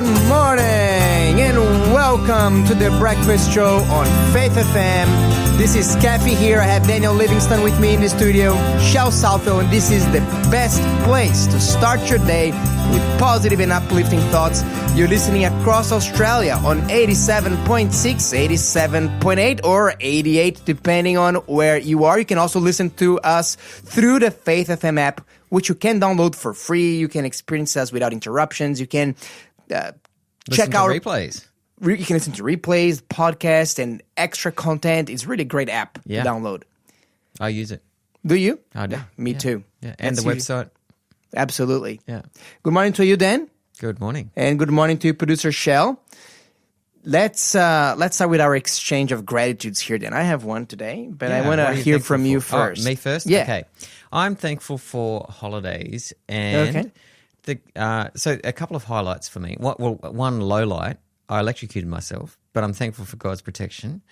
morning and welcome to the breakfast show on Faith FM. This is Skafy here. I have Daniel Livingston with me in the studio, Shell Salto, and this is the best place to start your day with positive and uplifting thoughts. You're listening across Australia on 87.6, 87.8 or 88 depending on where you are. You can also listen to us through the Faith FM app, which you can download for free. You can experience us without interruptions. You can check out replays. You can listen to replays, podcasts, and extra content. It's really a great app to download. I use it. Do you? I do. Yeah, me too. Yeah. And the website. Absolutely. Yeah. Good morning to you, Dan. Good morning. And good morning to producer Shell. Let's start with our exchange of gratitudes here, Dan. I have one today, but I want to hear from you first. Oh, me first? Yeah. Okay. I'm thankful for holidays and so a couple of highlights for me. One low light, I electrocuted myself, but I'm thankful for God's protection.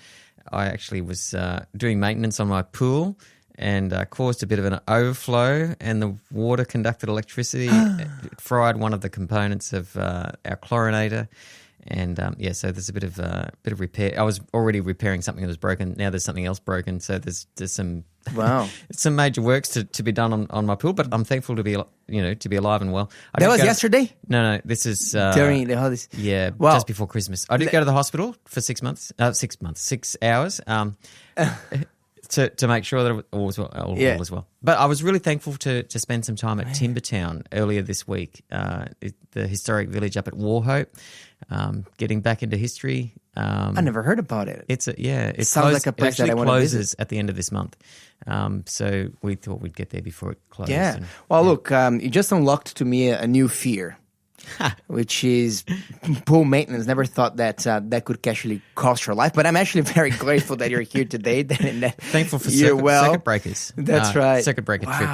I actually was doing maintenance on my pool and caused a bit of an overflow, and the water conducted electricity. It fried one of the components of our chlorinator. And so there's a bit of repair. I was already repairing something that was broken. Now there's something else broken. So there's some some major works to be done on my pool. But I'm thankful to be alive and well. That was yesterday? No, this is during the holidays. Yeah, just before Christmas. I did go to the hospital for 6 hours. To make sure that all was well. But I was really thankful to spend some time at Timbertown earlier this week, the historic village up at Warhope, getting back into history. I never heard about it. It sounds like a place that I want to visit. It closes at the end of this month. So we thought we'd get there before it closed. Yeah. Look, you just unlocked to me a new fear. Which is pool maintenance. Never thought that that could actually cost your life, but I'm actually very grateful that you're here today. Thankful for circuit breakers. That's right. Circuit breaker trip.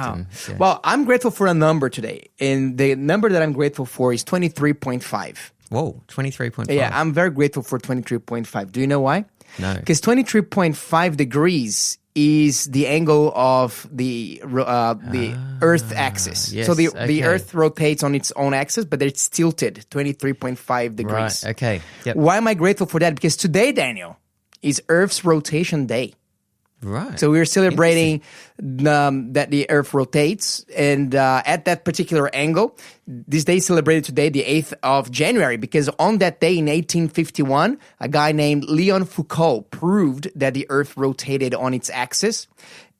Well, I'm grateful for a number today, and the number that I'm grateful for is 23.5. Whoa, 23.5. Yeah, I'm very grateful for 23.5. Do you know why? No. Because 23.5 degrees is the angle of the Earth axis. Yes, so the Earth rotates on its own axis, but it's tilted 23.5 degrees. Right, okay. Yep. Why am I grateful for that? Because today, Daniel, is Earth's rotation day. Right. So we're celebrating that the Earth rotates, and at that particular angle, this day is celebrated today, the 8th of January, because on that day in 1851, a guy named Leon Foucault proved that the Earth rotated on its axis.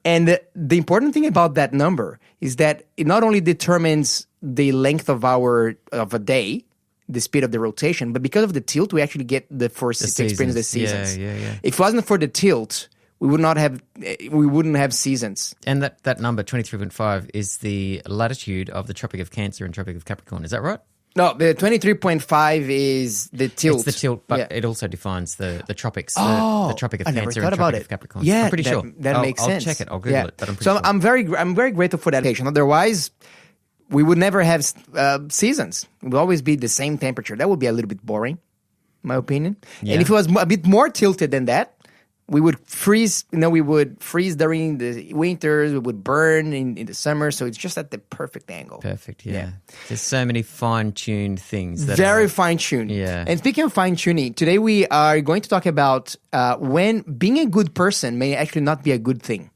And the important thing about that number is that it not only determines the length of a day, the speed of the rotation, but because of the tilt, we actually get to experience the seasons. Yeah. If it wasn't for the tilt, we wouldn't have seasons. And that number, 23.5, is the latitude of the Tropic of Cancer and Tropic of Capricorn. Is that right? No, the 23.5 is the tilt. It's the tilt, but it also defines the tropics, the Tropic of Cancer and Tropic of Capricorn. Yeah, I'm pretty sure. That makes sense. I'll check it. I'll Google it, but I'm pretty sure. I'm very grateful for that occasion. Otherwise, we would never have seasons. It would always be the same temperature. That would be a little bit boring, in my opinion. Yeah. And if it was a bit more tilted than that, we would freeze. We would freeze during the winters. We would burn in the summer. So it's just at the perfect angle. Perfect. Yeah. There's so many fine-tuned things. Very fine-tuned. Yeah. And speaking of fine-tuning, today we are going to talk about when being a good person may actually not be a good thing,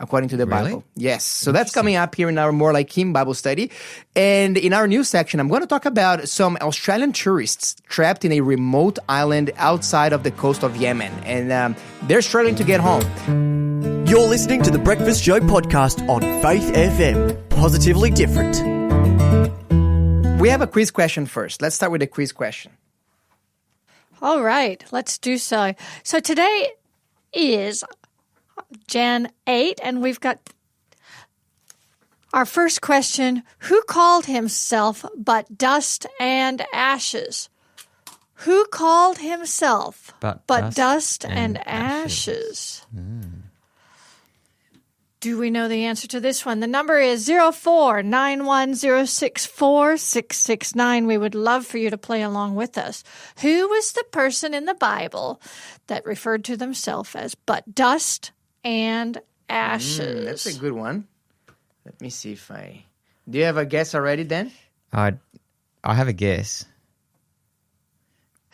according to the Bible. Yes. So that's coming up here in our More Like Him Bible study. And in our news section, I'm going to talk about some Australian tourists trapped in a remote island outside of the coast of Yemen. And they're struggling to get home. You're listening to the Breakfast Show podcast on Faith FM. Positively different. We have a quiz question first. Let's start with the quiz question. All right. Let's do so. So today is Jan 8, and we've got our first question. Who called himself but dust and ashes? Who called himself but dust and ashes? Do we know the answer to this one? The number is 0491064669. We would love for you to play along with us. Who was the person in the Bible that referred to themselves as but dust and ashes? That's a good one. Let me see if I... Do you have a guess already, Dan? I have a guess.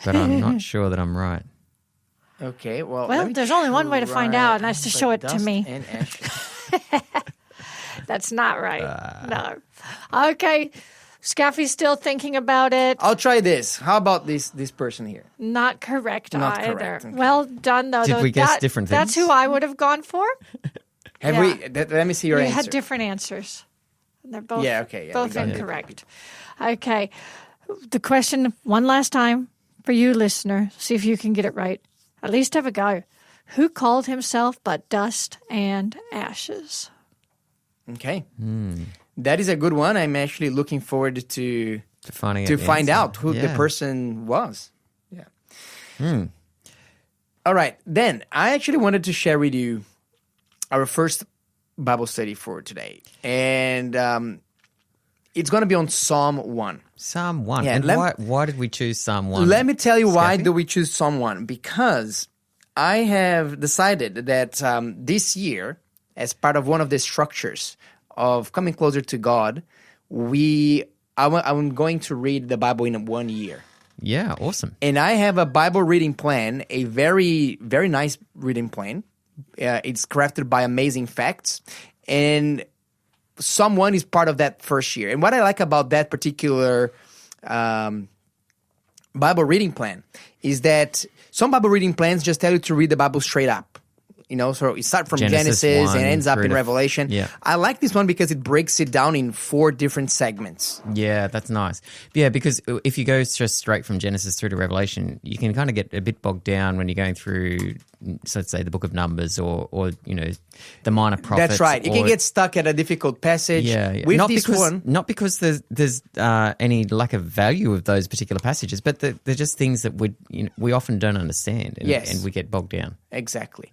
but I'm not sure that I'm right. Okay, well, Well, there's only one way to find out, and that's to show it to me. And ashes. That's not right. No. Okay. Skafy's still thinking about it. I'll try this. How about this person here? Not correct Not either. correct, okay. Well done, though. Did we guess different That's things? who I would have gone for. Have Yeah. let me see your You answer. had different answers. They're both, okay, yeah, both we got it. incorrect. Okay. The question, one last time for you, listener. See if you can get it right. At least have a go. Who called himself but dust and ashes? Okay. That is a good one. I'm actually looking forward to Finding to out the find answer. out who the Yeah. person was. Yeah. All right. Then I actually wanted to share with you our first Bible study for today. And it's going to be on Psalm 1. Psalm 1. Yeah, And why did we choose Psalm 1? Let me tell you why Skafy? do we choose Psalm 1. Because I have decided that this year, as part of one of the structures of coming closer to God, I'm going to read the Bible in 1 year. Yeah, awesome. And I have a Bible reading plan, a very, very nice reading plan. It's crafted by Amazing Facts. And Psalm 1 is part of that first year. And what I like about that particular Bible reading plan is that some Bible reading plans just tell you to read the Bible straight up. You know, so you start from Genesis Genesis 1 and ends up through in to- Revelation. Yeah. I like this one because it breaks it down in 4 different segments. Yeah, that's nice. Yeah, because if you go just straight from Genesis through to Revelation, you can kind of get a bit bogged down when you're going through, so let's say, the Book of Numbers or you know, the Minor Prophets. That's right. You can or- get stuck at a difficult passage. Yeah. With Not this because, one, not because there's any lack of value of those particular passages, but they're just things that we often don't understand, and, Yes. and we get bogged down. exactly.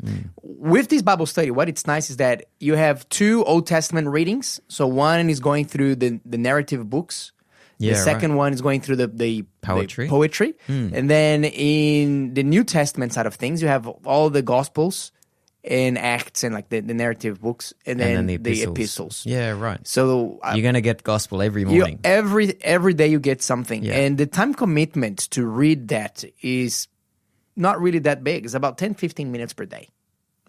With this Bible study, what it's nice is that you have 2 Old Testament readings. So one is going through the narrative books. Yeah, The second one is going through the Poetry. the poetry. And then in the New Testament side of things, you have all the Gospels and Acts and like the narrative books, and then the epistles. Yeah, right. So You're going to get gospel every you, morning. every day you get something. Yeah. And the time commitment to read that is not really that big. It's about 10-15 minutes per day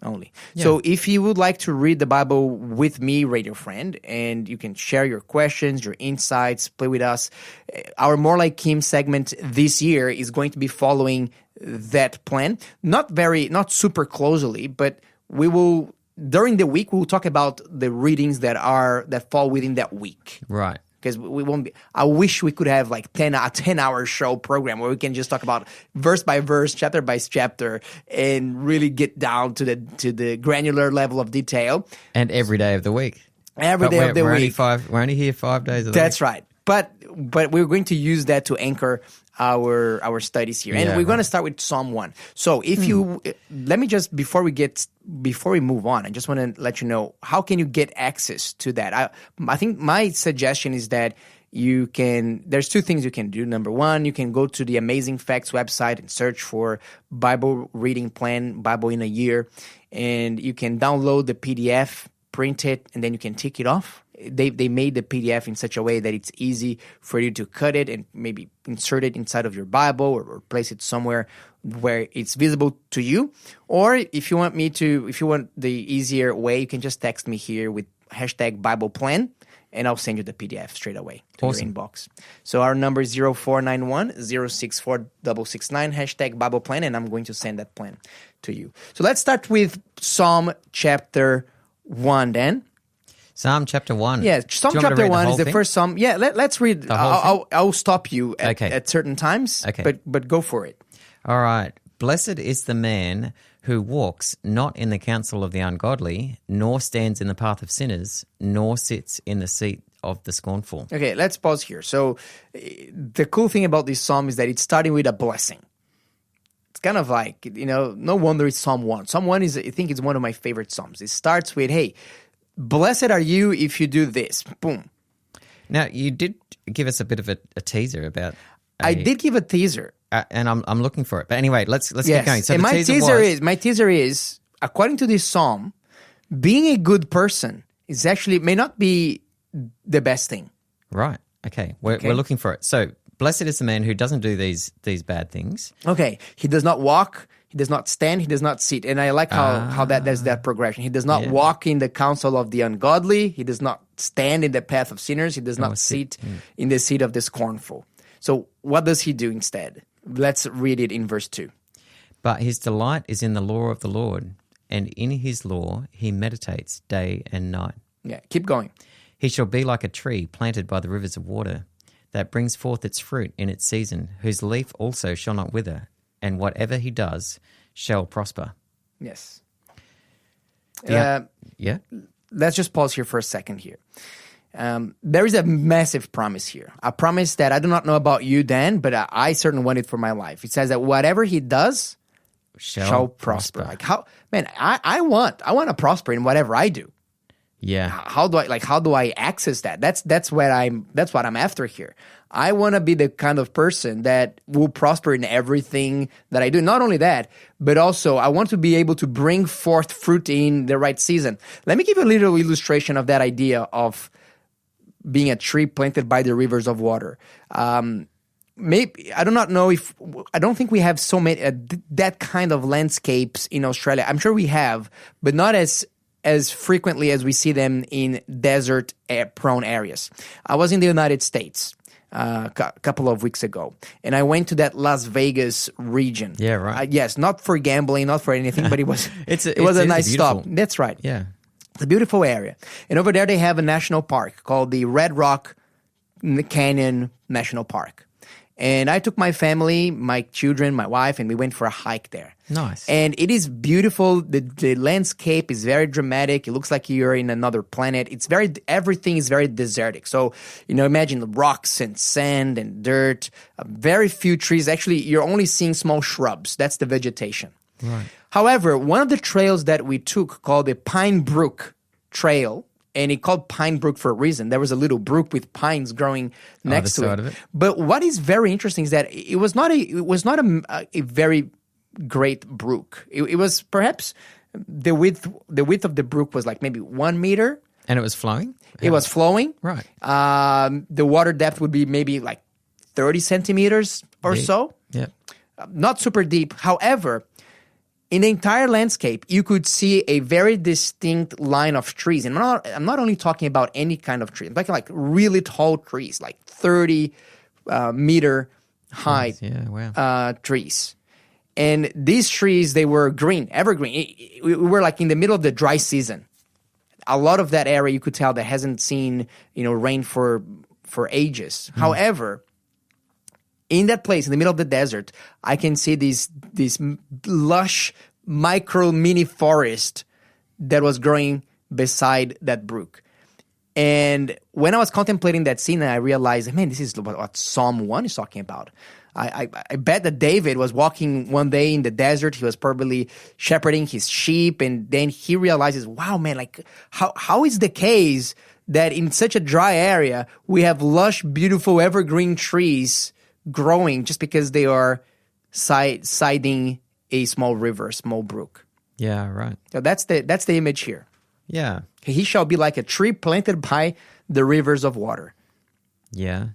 only. So if you would like to read the Bible with me, radio friend, and you can share your questions, your insights, play with us. Our More Like Him segment this year is going to be following that plan. Not super closely, but we will, during the week, we will talk about the readings that fall within that week. Right. Because we won't be. I wish we could have like a 10-hour show program where we can just talk about verse by verse, chapter by chapter, and really get down to the granular level of detail. And every day of the week. Every day of the we're week. We're only here 5 days of the That's week. right. But we're going to use that to anchor our studies here, and Yeah, we're going to right. start with Psalm 1. So if you let me just before we move on, I just want to let you know how can you get access to that. I think my suggestion is that there's 2 things you can do. Number 1, you can go to the Amazing Facts website and search for Bible reading plan, Bible in a year, and you can download the PDF, print it, and then you can tick it off. They made the PDF in such a way that it's easy for you to cut it and maybe insert it inside of your Bible or place it somewhere where it's visible to you. Or if you want the easier way, you can just text me here with #BiblePlan, and I'll send you the PDF straight away to Awesome. your inbox. So our number is 0491-064-669, #BiblePlan, and I'm going to send that plan to you. So let's start with Psalm chapter 1 then. Psalm chapter 1. Yeah, Psalm Do you want me to chapter read 1 is the whole first Psalm. Yeah, let's read. The whole I'll stop you Okay. at certain times, Okay. but go for it. thing? All right. Blessed is the man who walks not in the counsel of the ungodly, nor stands in the path of sinners, nor sits in the seat of the scornful. Okay, let's pause here. So the cool thing about this Psalm is that it's starting with a blessing. It's kind of like, no wonder it's Psalm 1. Psalm 1 I think it's one of my favorite Psalms. It starts with, hey, blessed are you if you do this. Boom. Now, you did give us a bit of a teaser about... I did give a teaser. And I'm looking for it. But anyway, let's Yes. keep going. So And the my teaser is, according to this Psalm, being a good person may not be the best thing. Right. Okay. We're looking for it. So Blessed is the man who doesn't do these bad things. Okay, he does not walk, he does not stand, he does not sit. And I like how there's that progression. He does not walk in the counsel of the ungodly, he does not stand in the path of sinners, he does not sit in the seat of the scornful. So what does he do instead? Let's read it in verse 2. But his delight is in the law of the Lord, and in his law he meditates day and night. Yeah, keep going. He shall be like a tree planted by the rivers of water, that brings forth its fruit in its season, whose leaf also shall not wither, and whatever he does shall prosper. Yes. Yeah. Let's just pause here for a second here. There is a massive promise here. A promise that I do not know about you, Dan, but I certainly want it for my life. It says that whatever he does shall prosper. Like I want to prosper in whatever I do. Yeah. How do I access that? That's what I'm after here. I want to be the kind of person that will prosper in everything that I do. Not only that, but also I want to be able to bring forth fruit in the right season. Let me give you a little illustration of that idea of being a tree planted by the rivers of water. Maybe I don't think we have so many that kind of landscapes in Australia. I'm sure we have, but not as frequently as we see them in desert prone areas. I was in the United States a couple of weeks ago, and I went to that Las Vegas region. Yeah, right. Yes, not for gambling, not for anything, but it was it was a nice beautiful. stop. That's right. Yeah. It's a beautiful area. And over there they have a national park called the Red Rock Canyon National Park. And I took my family, my children, my wife, and we went for a hike there. Nice. And it is beautiful. The landscape is very dramatic. It looks like you're in another planet. Everything is very desertic. So, imagine the rocks and sand and dirt, very few trees. Actually, you're only seeing small shrubs. That's the vegetation. Right. However, one of the trails that we took called the Pine Brook Trail, and it called Pine Brook for a reason. There was a little brook with pines growing next to it. Of it. But what is very interesting is that it was not a very great brook. It was perhaps the width of the brook was like maybe 1 meter. And it was flowing? It was flowing. Right. The water depth would be maybe like 30 centimeters or so. Yeah. Not super deep. However, in the entire landscape, you could see a very distinct line of trees. And I'm not only talking about any kind of tree. I'm talking like really tall trees, like 30 meter high trees. And these trees, they were green, evergreen. We were like in the middle of the dry season. A lot of that area, you could tell that hasn't seen rain for ages. However, in that place, in the middle of the desert, I can see this lush micro mini forest that was growing beside that brook. And when I was contemplating that scene, I realized, man, this is what Psalm 1 is talking about. I bet that David was walking one day in the desert. He was probably shepherding his sheep, and then he realizes, wow, man, like how is the case that in such a dry area we have lush, beautiful, evergreen trees growing just because they are siding a small river, a small brook. Yeah, right. So that's the image here. Yeah. He shall be like a tree planted by the rivers of water. Yeah.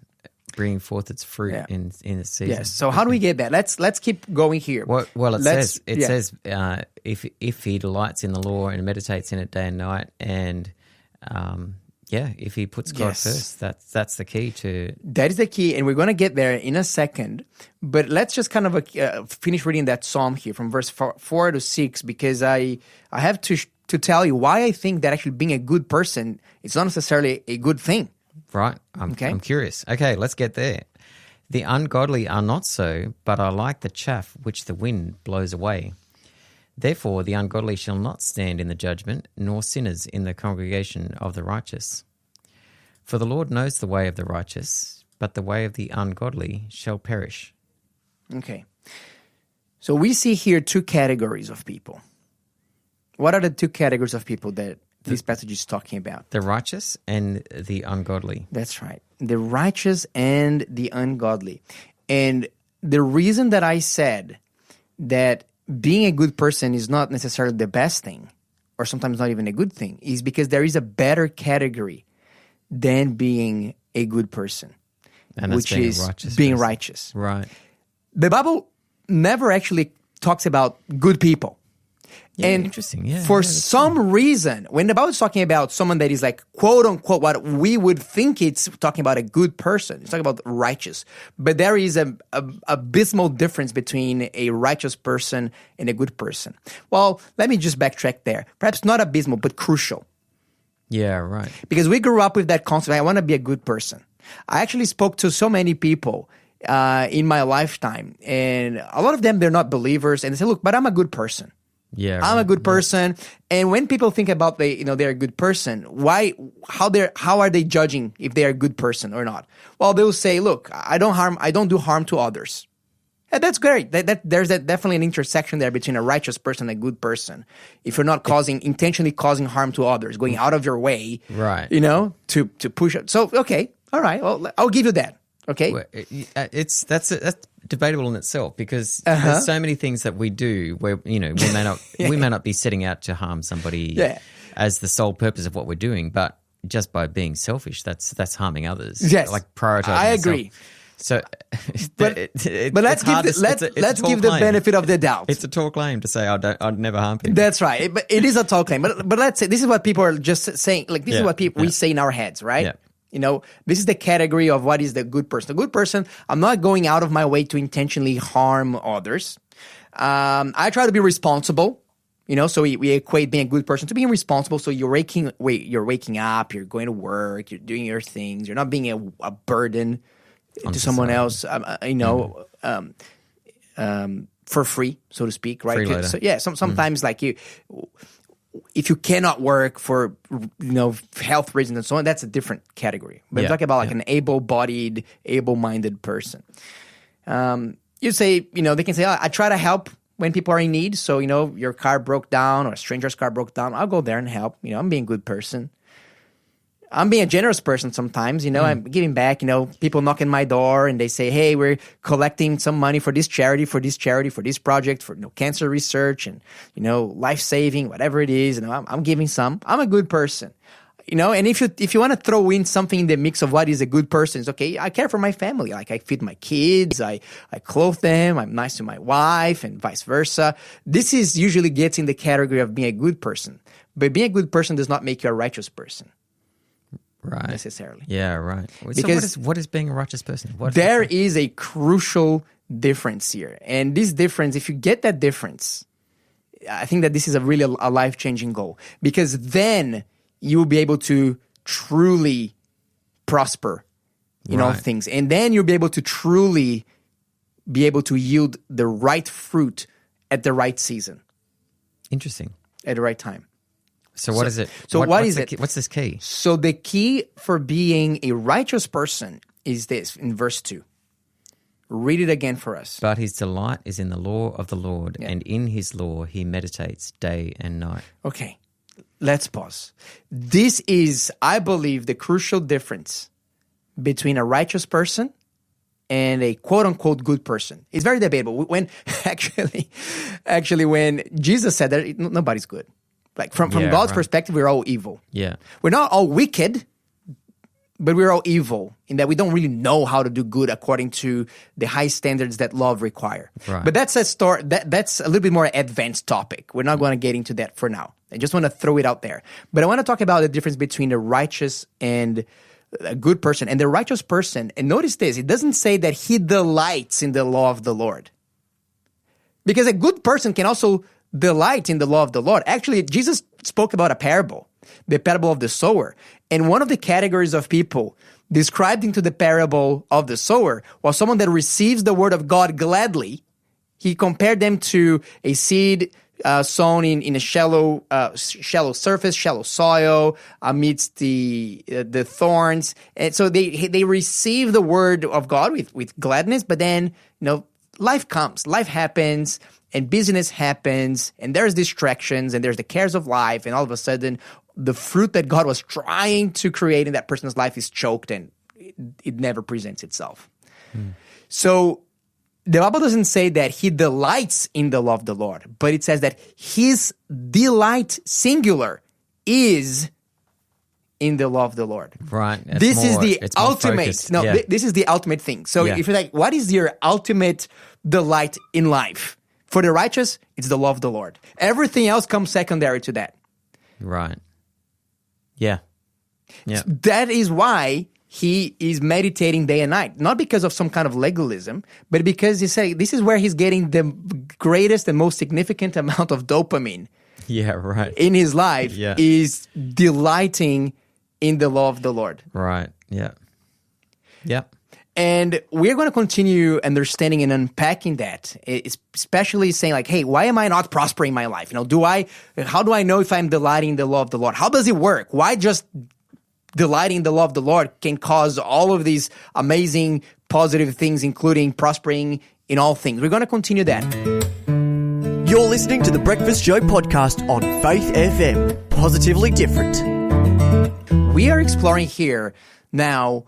Bringing forth its fruit in its season. Yes. So how do we get that? Let's keep going here. Well, it says if he delights in the law and meditates in it day and night, and if he puts God first, that's the key to... That is the key, and we're going to get there in a second. But let's just kind of finish reading that psalm here from verse 4 to 6, because I have to tell you why I think that actually being a good person is not necessarily a good thing. Right. I'm curious. Okay, let's get there. The ungodly are not so, but are like the chaff which the wind blows away. Therefore, the ungodly shall not stand in the judgment, nor sinners in the congregation of the righteous. For the Lord knows the way of the righteous, but the way of the ungodly shall perish. Okay. So we see here two categories of people. What are the two categories of people that this passage is talking about? The righteous and the ungodly. That's right. The righteous and the ungodly. And the reason that I said that being a good person is not necessarily the best thing, or sometimes not even a good thing, is because there is a better category than being a good person. And that's which being a is righteous being person. righteous. Right. The Bible never actually talks about good people. Yeah, And interesting. Yeah, for yeah, that's some reason, when the Bible is talking about someone that is like, quote unquote, what we would think it's talking about a good person, it's talking about righteous. But there is a abysmal difference between a righteous person and a good person. Well, let me just backtrack there. Perhaps not abysmal, but crucial. Yeah, right. Because we grew up with that concept, I want to be a good person. I actually spoke to so many people in my lifetime, and a lot of them, they're not believers, and they say, look, but I'm a good person. Yeah, I'm a right. good person. And when people think about they're a good person, how are they judging if they're a good person or not? Well, they'll say, look, I don't do harm to others. And that's great. There's definitely an intersection there between a righteous person and a good person. If you're not intentionally causing harm to others, going out of your way, Right. to push it. So, okay, all right, well, I'll give you that. Okay. Well, that's debatable in itself because there's so many things that we do where we may not be setting out to harm somebody as the sole purpose of what we're doing, but just by being selfish, that's harming others. Yes, like prioritizing. I agree. So, but let's give the benefit of the doubt. It's a tall claim to say I'd never harm people. That's right, but it is a tall claim. But let's say this is what people are just saying. Like this is what we say in our heads, right? Yeah. This is the category of what is the good person. The good person, I'm not going out of my way to intentionally harm others. I try to be responsible. So we equate being a good person to being responsible. So you're waking up, you're going to work, you're doing your things. You're not being a burden to someone else. For free, so to speak, right? Freeloader. So yeah, sometimes like if you cannot work for health reasons and so on, that's a different category. But I'm talking about like an able-bodied, able-minded person. You say, they can say, I try to help when people are in need. So, your car broke down or a stranger's car broke down, I'll go there and help. I'm being a good person. I'm being a generous person sometimes, I'm giving back, people knock on my door and they say, hey, we're collecting some money for this charity, for this project, for cancer research and, life-saving, whatever it is. I'm giving some. I'm a good person. And if you want to throw in something in the mix of what is a good person, it's okay. I care for my family. Like I feed my kids, I clothe them, I'm nice to my wife and vice versa. This is usually gets in the category of being a good person. But being a good person does not make you a righteous person. Right. Necessarily. Yeah, right. Because so what is being a righteous person? There is a crucial difference here. And this difference, if you get that difference, I think that this is a life-changing goal. Because then you will be able to truly prosper in all things. And then you'll be able to truly be able to yield the right fruit at the right season. Interesting. At the right time. So what is it? So what is it? What's this key? So the key for being a righteous person is this, in verse 2. Read it again for us. But his delight is in the law of the Lord, and in his law he meditates day and night. Okay, let's pause. This is, I believe, the crucial difference between a righteous person and a quote-unquote good person. It's very debatable. When actually, when Jesus said that, nobody's good. Like from God's perspective, we're all evil. Yeah. We're not all wicked, but we're all evil in that we don't really know how to do good according to the high standards that love require. Right. But that's a story. That's a little bit more advanced topic. We're not going to get into that for now. I just want to throw it out there. But I want to talk about the difference between a righteous and a good person. And the righteous person, and notice this, it doesn't say that he delights in the law of the Lord. Because a good person can also delight in the law of the Lord. Actually, Jesus spoke about a parable, the parable of the sower. And one of the categories of people described into the parable of the sower was someone that receives the word of God gladly. He compared them to a seed sown in a shallow surface, shallow soil, amidst the thorns. And so they receive the word of God with gladness, but then, life comes, life happens, and business happens, and there's distractions, and there's the cares of life, and all of a sudden, the fruit that God was trying to create in that person's life is choked, and it never presents itself. So the Bible doesn't say that he delights in the law of the Lord, but it says that his delight, singular, is in the law of the Lord. Right. This is the ultimate. Focused. No, Yeah. this is the ultimate thing. So Yeah. if you're like, what is your ultimate delight in life? For the righteous, it's the law of the Lord. Everything else comes secondary to that. Right. Yeah. Yeah. That is why he is meditating day and night. Not because of some kind of legalism, but because he said this is where he's getting the greatest and most significant amount of dopamine Yeah. Right. in his life Yeah. is delighting in the law of the Lord. Right. Yeah. Yeah. And we're going to continue understanding and unpacking that, especially saying like, hey, why am I not prospering in my life? How do I know if I'm delighting in the law of the Lord? How does it work? Why just delighting in the law of the Lord can cause all of these amazing positive things, including prospering in all things? We're going to continue that. You're listening to the Breakfast Show podcast on Faith FM. Positively different. We are exploring here now,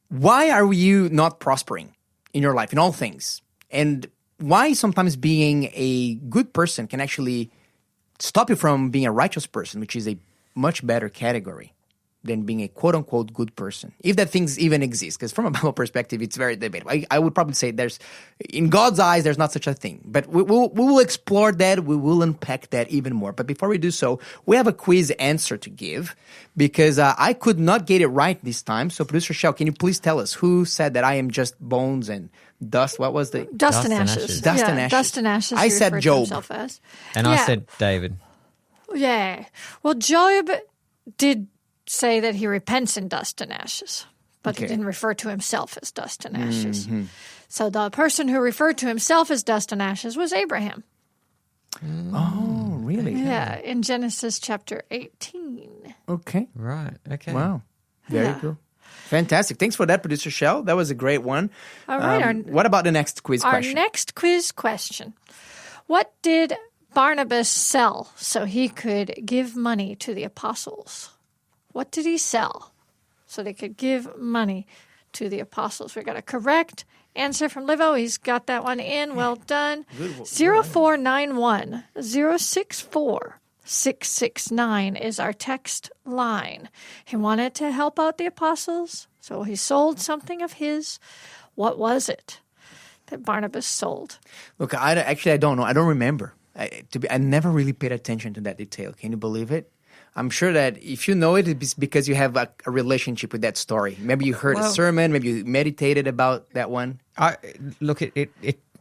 why are you not prospering in your life, in all things? And why sometimes being a good person can actually stop you from being a righteous person, which is a much better category than being a quote-unquote good person, if that things even exist. Because from a Bible perspective, it's very debatable. I would probably say in God's eyes, there's not such a thing. But we will explore that. We will unpack that even more. But before we do so, we have a quiz answer to give because I could not get it right this time. So producer Shell, can you please tell us who said that I am just bones and dust? What was the... Dust and ashes. Dust and ashes. Dust and ashes. I he said referred to Job. himself as. And I said David. Yeah. Well, Job did say that he repents in dust and ashes, but he didn't refer to himself as dust and ashes. Mm-hmm. So the person who referred to himself as dust and ashes was Abraham. Oh, really? Yeah, in Genesis chapter 18. Okay. Right. Okay. Wow. Very Yeah. cool. Fantastic. Thanks for that, producer Shell. That was a great one. All right. What about the next quiz Our question? next quiz question. What did Barnabas sell so he could give money to the apostles? What did he sell so they could give money to the apostles? We got a correct answer from Livo. He's got that one in. Well done. 0491 064 669 is our text line. He wanted to help out the apostles, so he sold something of his. What was it that Barnabas sold? Look, I don't know. I don't remember. I never really paid attention to that detail. Can you believe it? I'm sure that if you know it, it's because you have a relationship with that story. Maybe you heard a sermon, maybe you meditated about that one. Look,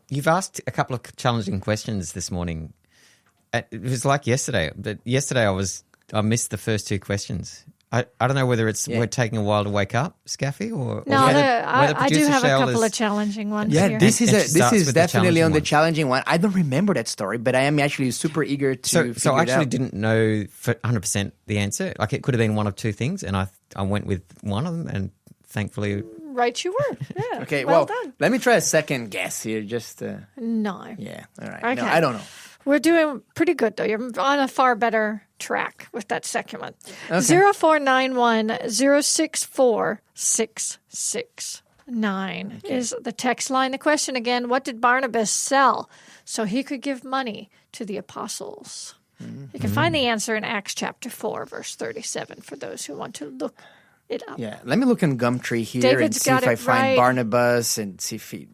you've asked a couple of challenging questions this morning. It was like yesterday. But yesterday I missed the first two questions. I don't know whether we're taking a while to wake up, Skafy, or No, whether I do producer have a Shell couple is- of challenging ones Yeah, here. this And she is starts with the definitely on the challenging challenging one. I don't remember that story, but I am actually super eager to So figure I it actually out. didn't know for 100% the answer. Like it could have been one of two things, and I went with one of them, and thankfully, Right you were. Yeah. Okay, well well, done. let me try a second guess here. Just No. yeah, all right. Okay. No, I don't know. We're doing pretty good, though. You're on a far better track with that second one. Okay. 0491 064 669 is the text line. The question again, what did Barnabas sell so he could give money to the apostles? You can find the answer in Acts chapter 4, verse 37 for those who want to look it up. Yeah, let me look in Gumtree here David's and see got if I it find right. Barnabas and see if he.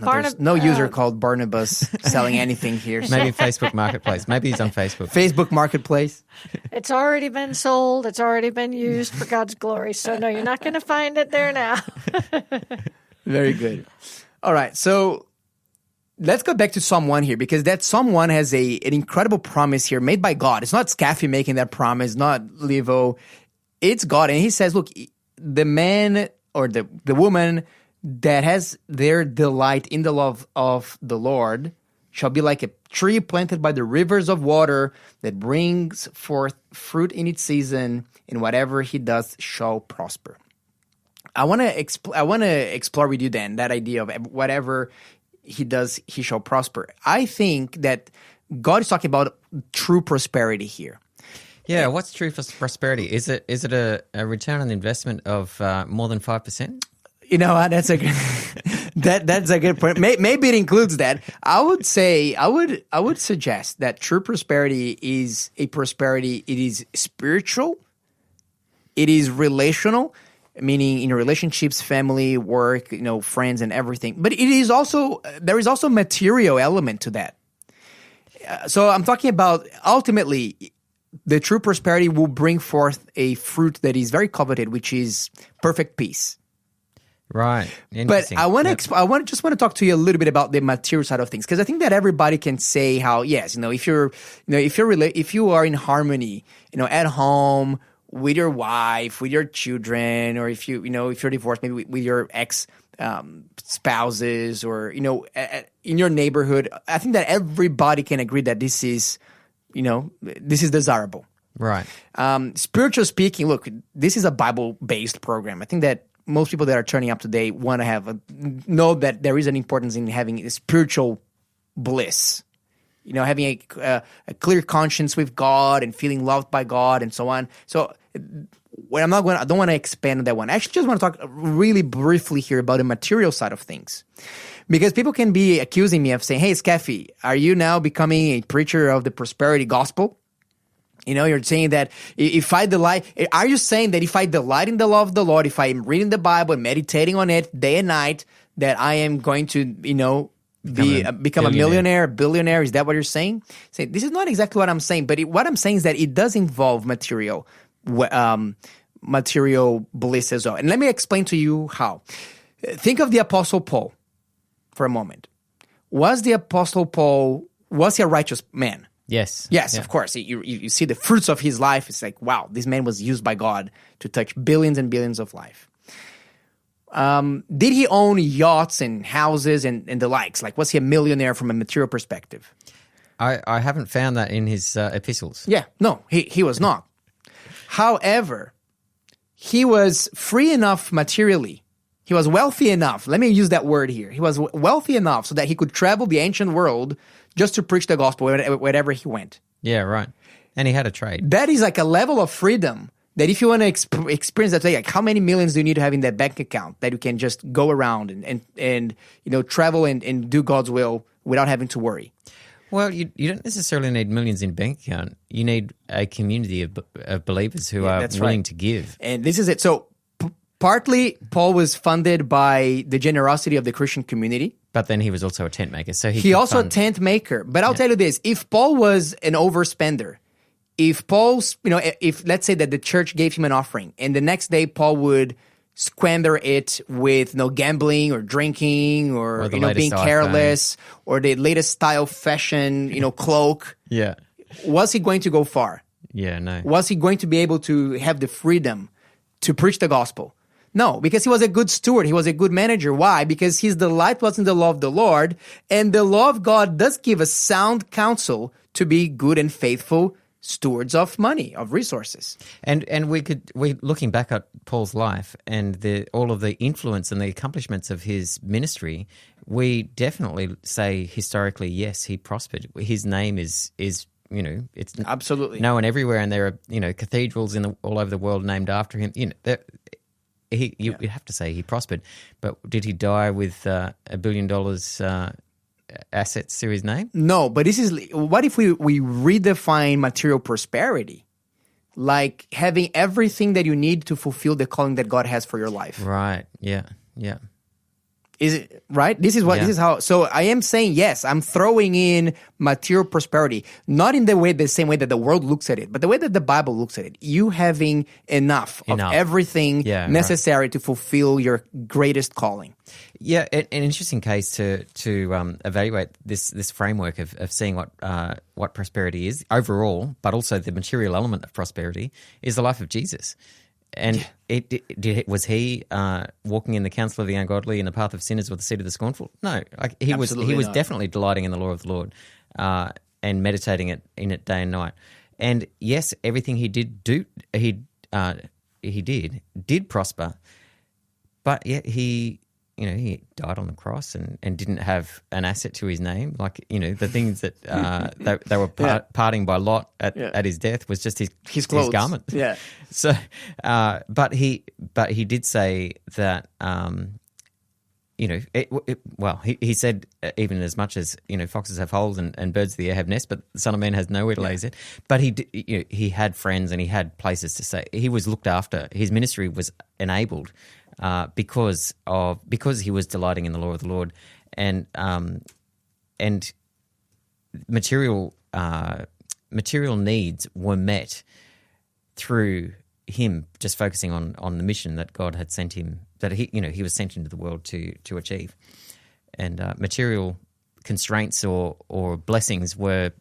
There's no user called Barnabas selling anything here. So. maybe Facebook Marketplace. Maybe he's on Facebook. Facebook Marketplace. It's already been sold. It's already been used for God's glory. So, no, you're not going to find it there now. Very good. All right, so let's go back to Psalm 1 here because that Psalm 1 has an incredible promise here made by God. It's not Skafy making that promise, not Livo. It's God. And he says, look, the man or the woman that has their delight in the love of the Lord shall be like a tree planted by the rivers of water that brings forth fruit in its season, and whatever he does shall prosper. I want to explore with you then that idea of whatever he does, he shall prosper. I think that God is talking about true prosperity here. Yeah, what's true for prosperity? Is it a return on investment of more than 5%? You know what? That's a good, that's a good point. Maybe it includes that. I would suggest that true prosperity is a prosperity. It is spiritual, It is relational, meaning relationships, family, work, friends, and everything. But there is also material element to that. So I'm talking about ultimately the true prosperity will bring forth a fruit that is very coveted, which is perfect peace. Right. But I want to talk to you a little bit about the material side of things, because I think that everybody can say how, yes, if you are in harmony, at home with your wife, with your children, or if you're divorced, maybe with your ex spouses, or in your neighborhood, I think that everybody can agree that this is desirable. Right. Spiritual speaking, look, this is a Bible-based program. I think that most people that are turning up today want to know that there is an importance in having a spiritual bliss. Having a clear conscience with God and feeling loved by God and so on. So I don't want to expand on that one. I actually just want to talk really briefly here about the material side of things. Because people can be accusing me of saying, hey, Skafy, are you now becoming a preacher of the prosperity gospel? You're saying that are you saying that if I delight in the law of the Lord, if I'm reading the Bible and meditating on it day and night, that I am going to, become a millionaire, a billionaire? Is that what you're saying? Say, this is not exactly what I'm saying, but what I'm saying is that it does involve material bliss as well. And let me explain to you how. Think of the Apostle Paul for a moment. Was he a righteous man? Yes. Yes, of course. You see the fruits of his life. It's like, wow, this man was used by God to touch billions and billions of life. Did he own yachts and houses and the likes? Like, was he a millionaire from a material perspective? I haven't found that in his epistles. Yeah, no, he was not. However, he was free enough materially. He was wealthy enough. Let me use that word here. He was wealthy enough so that he could travel the ancient world just to preach the gospel wherever he went. Yeah, right. And he had a trade. That is like a level of freedom that if you want to experience that, like how many millions do you need to have in that bank account that you can just go around and travel and do God's will without having to worry? Well, you don't necessarily need millions in bank account. You need a community of believers who are willing to give. And this is it. So partly Paul was funded by the generosity of the Christian community. But then he was also a tent maker. So he also a tent maker. But I'll tell you this, if Paul was an overspender, if let's say that the church gave him an offering and the next day Paul would squander it with gambling or drinking or being careless or the latest style fashion, cloak. Yeah. Was he going to go far? Yeah, no. Was he going to be able to have the freedom to preach the gospel? No, because he was a good steward. He was a good manager. Why? Because his delight was in the law of the Lord, and the law of God does give us sound counsel to be good and faithful stewards of money, of resources. And we looking back at Paul's life and all of the influence and the accomplishments of his ministry, we definitely say historically, yes, he prospered. His name is it's absolutely known everywhere, and there are cathedrals all over the world named after him. You have to say he prospered, but did he die with $1 billion assets to his name? No, but what if we redefine material prosperity, like having everything that you need to fulfill the calling that God has for your life? Right. Yeah. Yeah. Is it right? This is how. So I am saying yes. I'm throwing in material prosperity, not in the same way that the world looks at it, but the way that the Bible looks at it. You having enough. Of everything necessary to fulfill your greatest calling. Yeah, an interesting case to evaluate this framework of seeing what prosperity is overall, but also the material element of prosperity is the life of Jesus. And was he walking in the counsel of the ungodly, in the path of sinners, or the seat of the scornful? No, he was definitely delighting in the law of the Lord and meditating in it day and night. And yes, everything he did did prosper, but yet he died on the cross and didn't have an asset to his name. The things that they were parting by lot at his death was just his clothes. His garment. Yeah. So, but he did say that, he said even as much as, foxes have holes and birds of the air have nests, but the Son of Man has nowhere to lay his head. But he had friends and he had places to stay. He was looked after. His ministry was enabled because he was delighting in the law of the Lord, and material needs were met through him just focusing on the mission that God had sent him, that he was sent into the world to achieve. And material constraints or blessings were,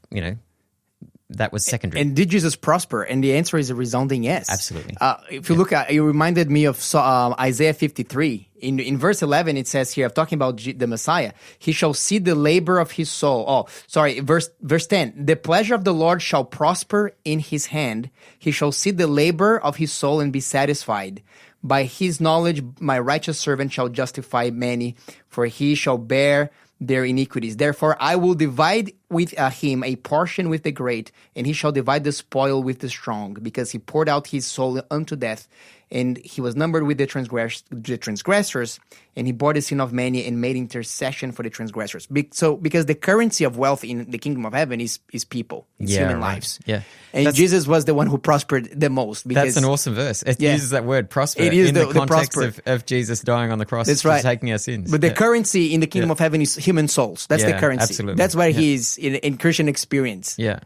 that was secondary. And did Jesus prosper? And the answer is a resounding yes. Absolutely. If you look at, it reminded me of Isaiah 53. In verse 11, it says here, I'm talking about the Messiah, he shall see the labor of his soul. Verse 10, the pleasure of the Lord shall prosper in his hand. He shall see the labor of his soul and be satisfied. By his knowledge, my righteous servant shall justify many, for he shall bear their iniquities. Therefore, I will divide with him a portion with the great, and he shall divide the spoil with the strong, because he poured out his soul unto death, and he was numbered with the transgressors, and he bore the sin of many and made intercession for the transgressors. Because the currency of wealth in the kingdom of heaven is people, it's human lives. Yeah. And Jesus was the one who prospered the most. Because, that's an awesome verse. It uses that word prosper it is in the context of Jesus dying on the cross for taking our sins. But the currency in the kingdom of heaven is human souls. That's the currency. Absolutely. That's what he is in Christian experience. Yeah.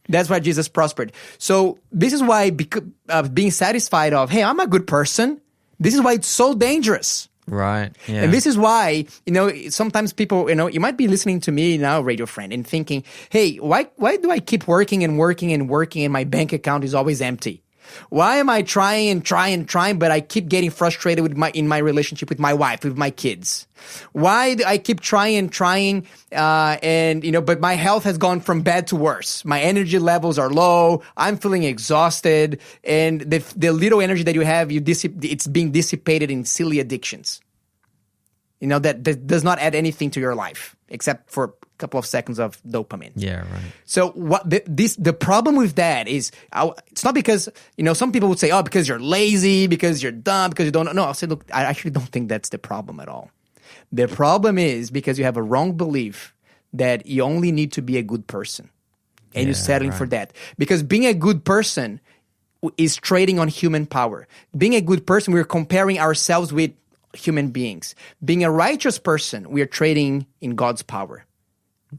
That's why Jesus prospered. So this is why being satisfied of, hey, I'm a good person, this is why it's so dangerous. Right. Yeah. And this is why, sometimes people, you might be listening to me now, radio friend, and thinking, hey, why do I keep working and working and working and my bank account is always empty? Why am I trying, but I keep getting frustrated in my relationship with my wife, with my kids? Why do I keep trying, but my health has gone from bad to worse. My energy levels are low. I'm feeling exhausted, and the little energy that you have, it's being dissipated in silly addictions. That does not add anything to your life except for a couple of seconds of dopamine. Yeah, right. So the problem with that is, it's not because, some people would say, oh, because you're lazy, because you're dumb, because you don't know. No, I'll say, look, I actually don't think that's the problem at all. The problem is because you have a wrong belief that you only need to be a good person. And you're settling for that. Because being a good person is trading on human power. Being a good person, we're comparing ourselves with human beings. Being a righteous person, we are trading in God's power.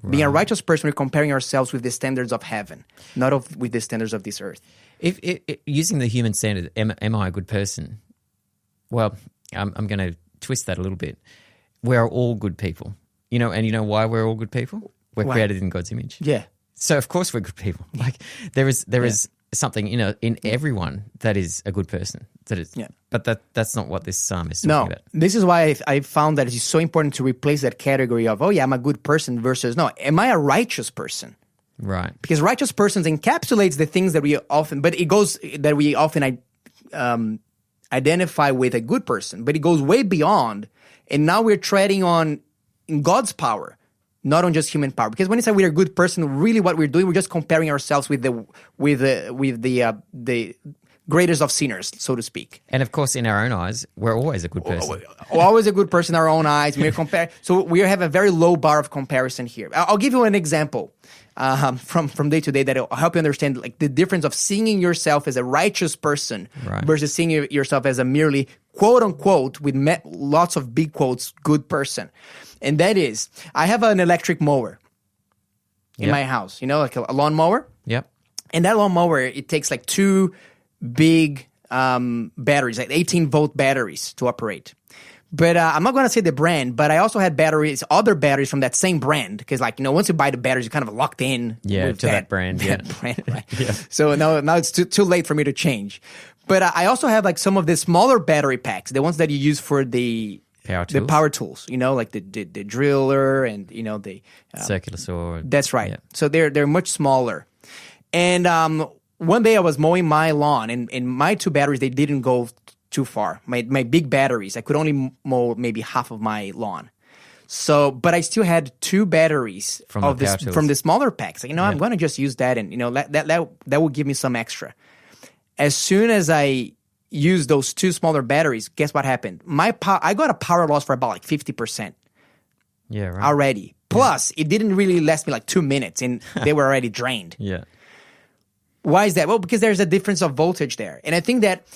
Right. Being a righteous person, we're comparing ourselves with the standards of heaven, not with the standards of this earth. If using the human standard, am I a good person? Well, I'm going to twist that a little bit. We're all good people. And you know why we're all good people? We're created in God's image. Yeah. So of course we're good people. Like there is something in everyone that is a good person. But that's not what this psalm is talking about. This is why I found that it is so important to replace that category of, oh yeah, I'm a good person versus, no, am I a righteous person? Right. Because righteous persons encapsulates the things that we often identify with a good person, but it goes way beyond, and now we're treading in God's power, not on just human power. Because when you say we're a good person, really what we're doing, we're just comparing ourselves with the greatest of sinners, so to speak. And of course, in our own eyes, we're always a good person. We're always a good person in our own eyes. So we have a very low bar of comparison here. I'll give you an example from day to day that will help you understand like the difference of seeing yourself as a righteous person versus seeing yourself as a merely quote unquote, with lots of big quotes, good person. And that is, I have an electric mower in my house, like a lawn mower. Yep. And that lawn mower, it takes like two big batteries, like 18-volt batteries to operate. But I'm not going to say the brand, but I also had other batteries from that same brand. Because once you buy the batteries, you're kind of locked in to that brand. Brand, right? So now it's too late for me to change. But I also have like some of the smaller battery packs, the ones that you use for the power tools, like the driller and, the circular saw. That's right. Yeah. So they're much smaller. And one day I was mowing my lawn, and my two batteries, they didn't go too far. My big batteries, I could only mow maybe half of my lawn. So, but I still had two batteries from the smaller packs. I'm going to just use that, and that will give me some extra. As soon as I used those 2 smaller batteries, guess what happened? I got a power loss for about like 50%. Yeah, right. Already. Plus, it didn't really last me like 2 minutes, and they were already drained. Yeah. Why is that? Well, because there's a difference of voltage there. And I think that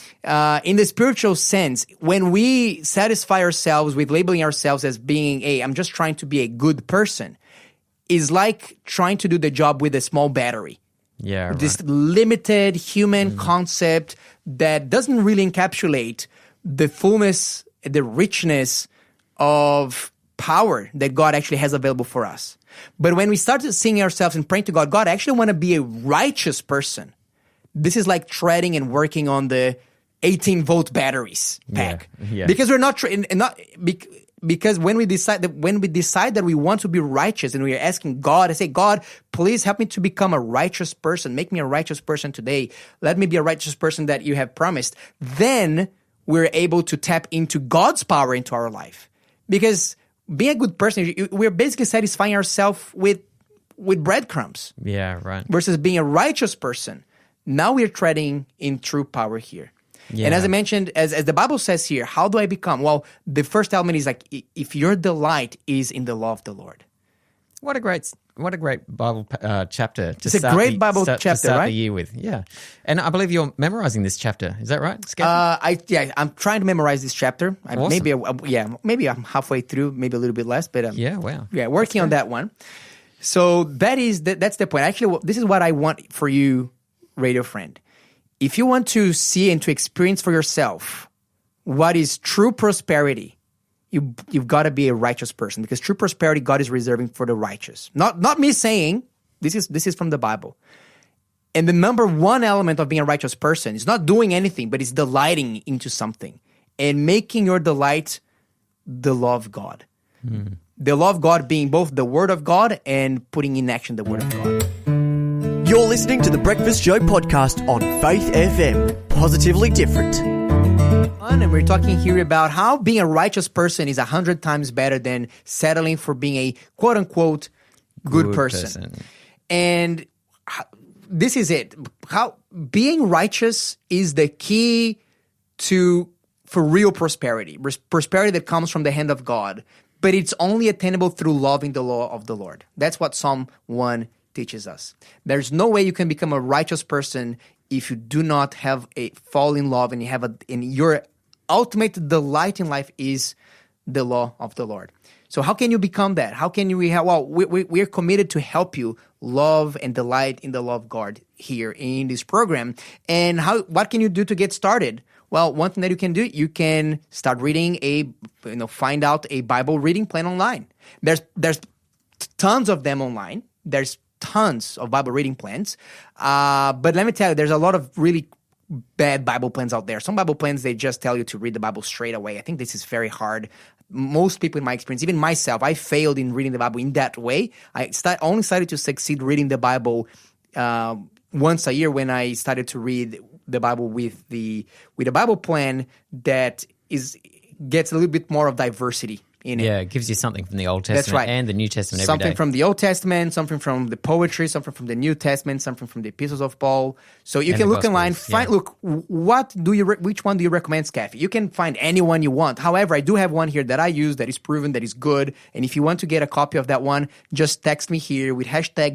in the spiritual sense, when we satisfy ourselves with labeling ourselves as being I'm just trying to be a good person, is like trying to do the job with a small battery. Yeah, right. This limited human concept that doesn't really encapsulate the fullness, the richness of power that God actually has available for us. But when we start seeing ourselves and praying to God, God, I actually want to be a righteous person. This is like treading and working on the 18-volt batteries pack. Yeah. Because we're not because when we decide that we want to be righteous and we are asking God, I say, God, please help me to become a righteous person. Make me a righteous person today. Let me be a righteous person that you have promised. Then we're able to tap into God's power into our life. Because being a good person, we're basically satisfying ourselves with breadcrumbs. Yeah, right. Versus being a righteous person. Now we're treading in true power here. Yeah. And as I mentioned, as the Bible says here, how do I become? Well, the first element is like, if your delight is in the law of the Lord. What a great Bible chapter. It's a great Bible chapter, to start right? the year with, yeah. And I believe you're memorizing this chapter. Is that right, Skafy? I'm trying to memorize this chapter. Awesome. Maybe I'm halfway through, maybe a little bit less, but yeah, wow. Yeah, working on that one. So that's the point. Actually, this is what I want for you, radio friend. If you want to see and to experience for yourself what is true prosperity, you've got to be a righteous person, because true prosperity God is reserving for the righteous. Not me saying, this is from the Bible. And the number one element of being a righteous person is not doing anything, but it's delighting into something and making your delight the law of God. The law of God being both the Word of God and putting in action the Word of God. You're listening to the Breakfast Show podcast on Faith FM. Positively different. And we're talking here about how being a righteous person is 100 times better than settling for being a quote-unquote good person. And this is it. How being righteous is the key for real prosperity. Prosperity that comes from the hand of God. But it's only attainable through loving the law of the Lord. That's what Psalm 1 teaches us. There's no way you can become a righteous person if you do not have a fall in love and your ultimate delight in life is the law of the Lord. So how can you become that? How can we're committed to help you love and delight in the law of God here in this program. And what can you do to get started? Well, one thing that you can do, you can start reading find out a Bible reading plan online. There's tons of them online. There's tons of Bible reading plans. But let me tell you, there's a lot of really bad Bible plans out there. Some Bible plans, they just tell you to read the Bible straight away. I think this is very hard. Most people in my experience, even myself, I failed in reading the Bible in that way. I only started to succeed reading the Bible once a year when I started to read the Bible with a Bible plan that gets a little bit more of diversity in it. Yeah, it gives you something from the Old Testament and the New Testament every something day. From the Old Testament, something from the poetry, something from the New Testament, something from the epistles of Paul. So you can look online, look, which one do you recommend, Skafy? You can find any one you want. However, I do have one here that I use that is proven, that is good. And if you want to get a copy of that one, just text me here with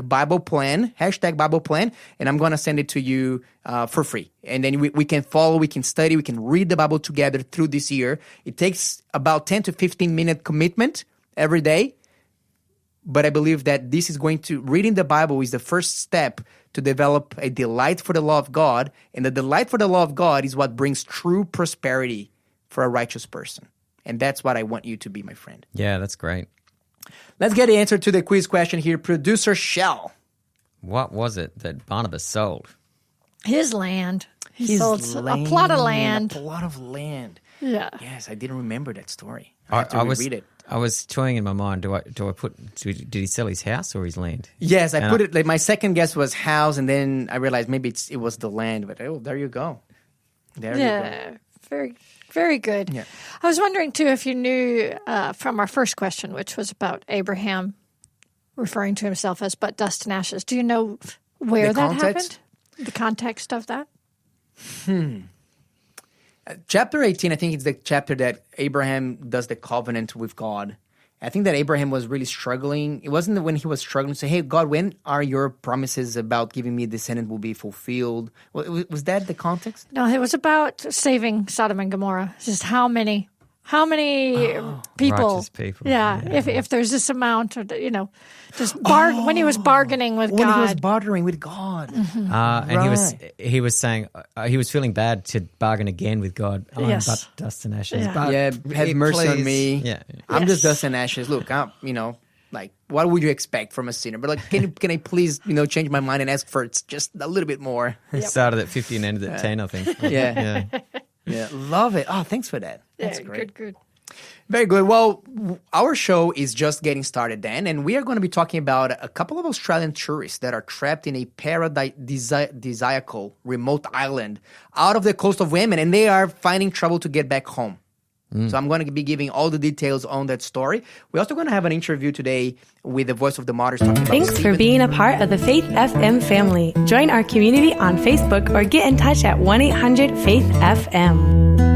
#Bible Plan, and I'm going to send it to you for free. And then we can follow, we can study, we can read the Bible together through this year. It takes about 10 to 15 minute commitment every day. But I believe that reading the Bible is the first step to develop a delight for the law of God. And the delight for the law of God is what brings true prosperity for a righteous person. And that's what I want you to be, my friend. Yeah, that's great. Let's get the answer to the quiz question here. Producer Shell. What was it that Barnabas sold? His land. He sold a plot of land. A plot of land. Yeah. Yes, I didn't remember that story. I have to reread it. I was toying in my mind. Did he sell his house or his land? Yes, I put it. Like my second guess was house, and then I realized maybe it was the land. But there you go. There you go. Very, very good. Yeah. I was wondering too if you knew from our first question, which was about Abraham referring to himself as "but dust and ashes." Do you know where that happened? The context of that? Chapter 18, I think it's the chapter that Abraham does the covenant with God. I think that Abraham was really struggling. It wasn't when he was struggling to say, hey, God, when are your promises about giving me a descendant will be fulfilled? Was that the context? No, it was about saving Sodom and Gomorrah. It's just how many people. Righteous people. Yeah, if there's this amount, or, when he was bargaining with God. When he was bartering with God. Mm-hmm. And he was saying, he was feeling bad to bargain again with God. Yes. But dust and ashes. Yeah. But Have mercy on please. me. Yeah. I'm Yes. just dust and ashes. Look, like, what would you expect from a sinner? But like, can I please, change my mind and ask for just a little bit more? It started at 50 and ended at 10, I think. Yeah. Yeah, love it. Oh, thanks for that. That's great. Good. Very good. Well, our show is just getting started then, and we are going to be talking about a couple of Australian tourists that are trapped in a paradisiacal remote island out of the coast of Yemen, and they are finding trouble to get back home. So I'm going to be giving all the details on that story. We're also going to have an interview today with the Voice of the Martyrs talking about Thanks for Stephen. being a part of the Faith FM family. Join our community on Facebook or get in touch at 1-800-FAITH-FM.